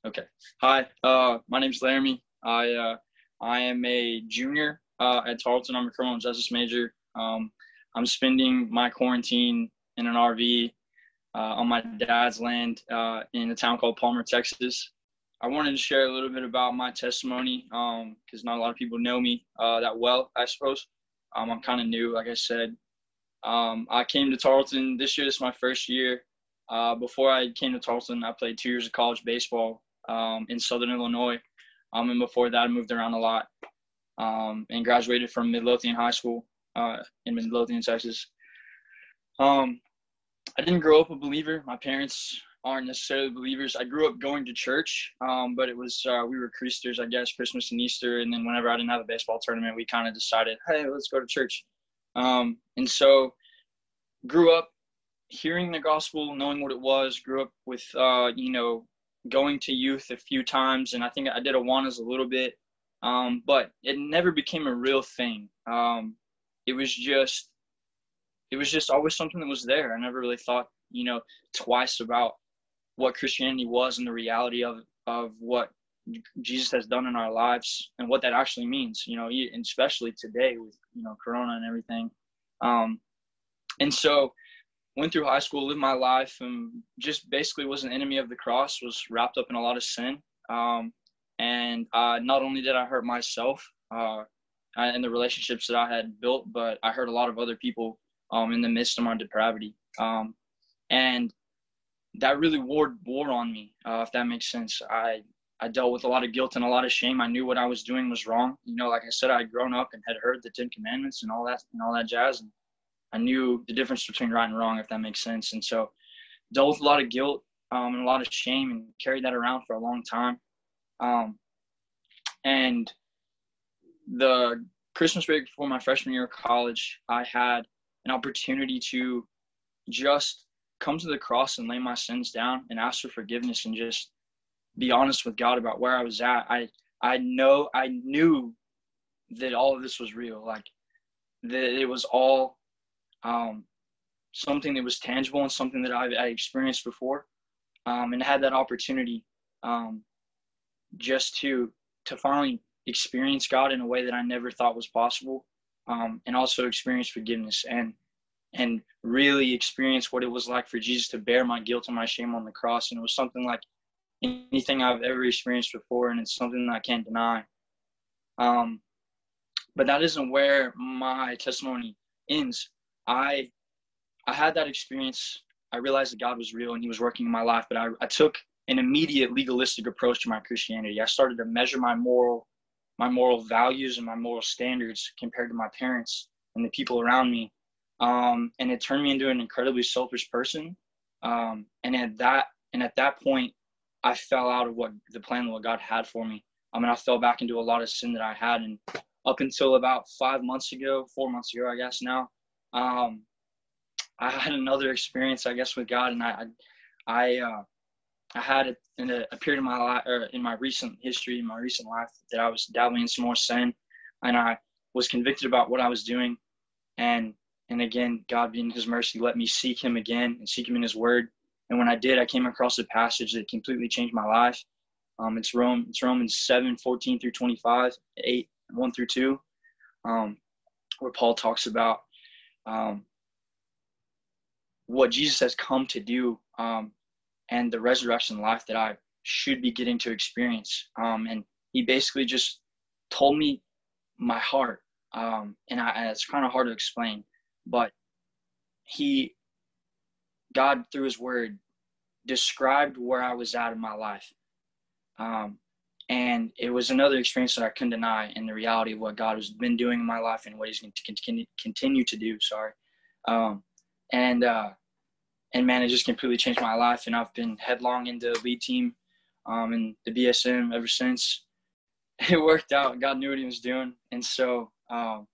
Okay. Hi, my name's Laramie. I am a junior at Tarleton. I'm a criminal justice major. I'm spending my quarantine in an RV on my dad's land in a town called Palmer, Texas. I wanted to share a little bit about my testimony because not a lot of people know me that well, I suppose. I'm kind of new, like I said. I came to Tarleton this year. This is my first year. Before I came to Tarleton, I played 2 years of college baseball in Southern Illinois. And before that, I moved around a lot and graduated from Midlothian High School in Midlothian, Texas. I didn't grow up a believer. My parents aren't necessarily believers. I grew up going to church, but it was we were Christers, I guess, Christmas and Easter. And then whenever I didn't have a baseball tournament, we kind of decided, hey, let's go to church. And so grew up hearing the gospel, knowing what it was, grew up with, going to youth a few times. And I think I did Awanas a little bit, but it never became a real thing. It was just always something that was there. I never really thought, twice about what Christianity was and the reality of what Jesus has done in our lives and what that actually means, and especially today with, Corona and everything. And so went through high school, lived my life, and just basically was an enemy of the cross, was wrapped up in a lot of sin. And not only did I hurt myself and the relationships that I had built, but I hurt a lot of other people in the midst of my depravity. And that really wore on me, if that makes sense. I dealt with a lot of guilt and a lot of shame. I knew what I was doing was wrong. Like I said, I had grown up and had heard the 10 Commandments and all that jazz. And I knew the difference between right and wrong, if that makes sense. And so dealt with a lot of guilt and a lot of shame and carried that around for a long time. And the Christmas break before my freshman year of college, I had an opportunity to just come to the cross and lay my sins down and ask for forgiveness and just be honest with God about where I was at. I knew that all of this was real, like that it was all something that was tangible and something that I experienced before, and had that opportunity just to finally experience God in a way that I never thought was possible, and also experience forgiveness and really experience what it was like for Jesus to bear my guilt and my shame on the cross. And it was something like anything I've ever experienced before, and it's something that I can't deny. But that isn't where my testimony ends. I had that experience. I realized that God was real and he was working in my life, but I took an immediate legalistic approach to my Christianity. I started to measure my moral values and my moral standards compared to my parents and the people around me. And it turned me into an incredibly selfish person. And at that point, I fell out of what the plan of what God had for me. I fell back into a lot of sin that I had. And up until about 4 months ago, I guess now, I had another experience, I guess, with God. And I had a period in my life, or in my recent history, in my recent life, that I was dabbling in some more sin, and I was convicted about what I was doing. And again, God, being his mercy, let me seek him again and seek him in his word. And when I did, I came across a passage that completely changed my life. It's Romans 7:14 through 25, 1 through 2, where Paul talks about what Jesus has come to do, and the resurrection life that I should be getting to experience. And he basically just told me my heart. And it's kind of hard to explain, but God, through his word, described where I was at in my life. And it was another experience that I couldn't deny, in the reality of what God has been doing in my life and what he's going to continue to do. And man, it just completely changed my life. And I've been headlong into the lead team and the BSM ever since. It worked out. God knew what he was doing. And so I'm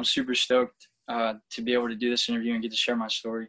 super stoked to be able to do this interview and get to share my story.